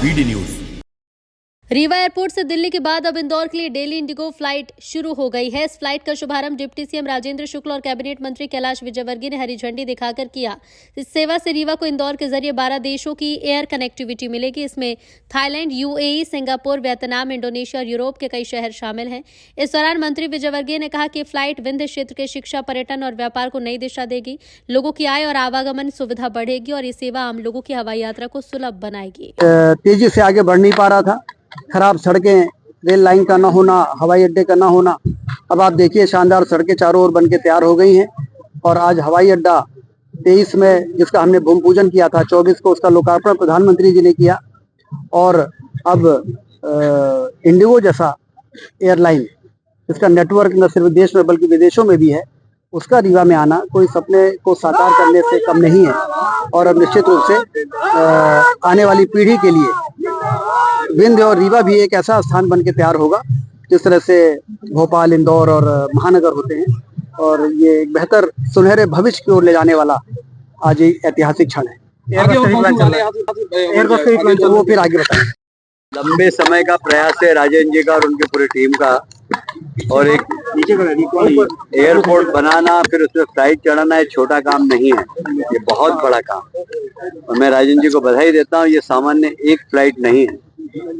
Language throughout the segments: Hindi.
BD news. रीवा एयरपोर्ट से दिल्ली के बाद अब इंदौर के लिए डेली इंडिगो फ्लाइट शुरू हो गई है। इस फ्लाइट का शुभारंभ डिप्टी सीएम राजेंद्र शुक्ल और कैबिनेट मंत्री कैलाश विजयवर्गीय ने हरी झंडी दिखाकर किया। इस सेवा से रीवा को इंदौर के जरिए 12 देशों की एयर कनेक्टिविटी मिलेगी। इसमें Thailand, UAE, Singapore, Vietnam, Indonesia और यूरोप के कई शहर शामिल हैं। इस दौरान मंत्री विजयवर्गीय ने कहा कि फ्लाइट विंध्य क्षेत्र के शिक्षा, पर्यटन और व्यापार को नई दिशा देगी। लोगों की आय और आवागमन सुविधा बढ़ेगी और ये सेवा आम लोगों की हवाई यात्रा को सुलभ बनाएगी। तेजी से आगे बढ़ नहीं पा रहा था। खराब सड़कें, रेल लाइन का ना होना, हवाई अड्डे का ना होना। अब आप देखिए शानदार सड़कें चारों ओर बनके तैयार हो गई हैं और आज हवाई अड्डा 23 में जिसका हमने भूमि पूजन किया था, 24 को उसका लोकार्पण प्रधानमंत्री जी ने किया। और अब इंडिगो जैसा एयरलाइन, इसका नेटवर्क न सिर्फ देश में बल्कि विदेशों में भी है, उसका रीवा में आना कोई सपने को साकार करने से कम नहीं है। और अब निश्चित रूप से आने वाली पीढ़ी के लिए विंध्य और रीवा भी एक ऐसा स्थान बन के तैयार होगा जिस तरह से भोपाल, इंदौर और महानगर होते हैं। और ये एक बेहतर सुनहरे भविष्य की ओर ले जाने वाला आज एक ऐतिहासिक क्षण है। वो फिर आगे बताएं। लंबे समय का प्रयास है राजेंद्र जी का और उनकी पूरी टीम का, और एक एयरपोर्ट बनाना, फिर उसमें फ्लाइट चढ़ाना एक छोटा काम नहीं है, ये बहुत बड़ा काम है। और मैं राजेंद्र जी को बधाई देता हूँ। ये सामान्य एक फ्लाइट नहीं है,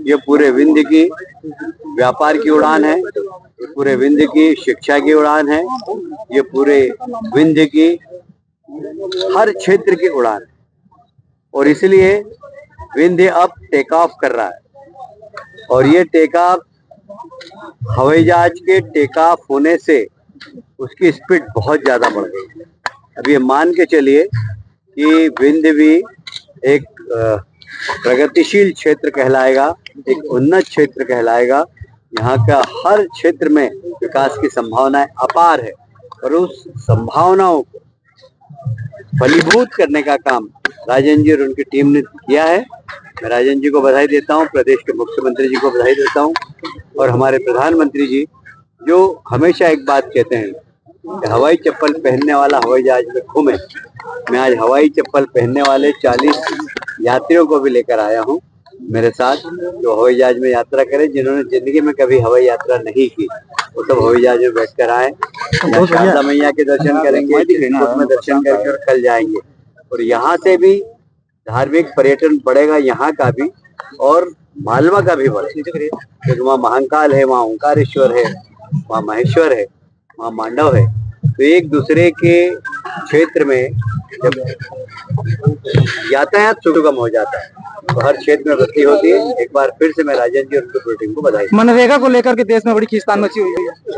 ये पूरे विंध्य की व्यापार की उड़ान है, ये पूरे विंध्य की शिक्षा की उड़ान है, ये पूरे विंध्य की हर क्षेत्र की उड़ान है। और इसलिए विंध्य अब टेक ऑफ कर रहा है और ये टेक ऑफ हवाई जहाज के टेक ऑफ होने से उसकी स्पीड बहुत ज्यादा बढ़ गई है। अब ये मान के चलिए कि विंध्य भी एक प्रगतिशील क्षेत्र कहलाएगा, एक उन्नत क्षेत्र कहलाएगा। यहाँ का हर क्षेत्र में विकास की संभावनाएं अपार है और उस संभावनाओं को फलीभूत करने का काम राजेंद्र जी और उनकी टीम ने किया है। मैं राजेंद्र जी को बधाई देता हूँ, प्रदेश के मुख्यमंत्री जी को बधाई देता हूँ और हमारे प्रधानमंत्री जी जो हमेशा एक बात कहते हैं कि हवाई चप्पल पहनने वाला हवाई जहाज में घूमे। मैं आज हवाई चप्पल पहनने वाले 40 यात्रियों को भी लेकर आया हूँ मेरे साथ, जो हवाई जहाज में यात्रा करें, जिन्होंने जिंदगी में कभी हवाई यात्रा नहीं की, वो सब हवाई जहाज में बैठकर आए। शारदा मैया के दर्शन करेंगे, में दर्शन करके और कल जाएंगे। और यहाँ से भी धार्मिक पर्यटन बढ़ेगा, यहाँ का भी और मालवा का भी बढ़ेगा, क्योंकि वहाँ महाकाल है, वहाँ ओंकारेश्वर है, वहाँ महेश्वर है, वहाँ मांडव है। तो एक दूसरे के क्षेत्र में जब यातायात सुगम हो जाता है तो हर क्षेत्र में वृद्धि होती है। एक बार फिर से मैं राजेंद्र जी और उनकी टीम को बधाई। मनरेगा को लेकर के देश में बड़ी खींचतान मची हुई है।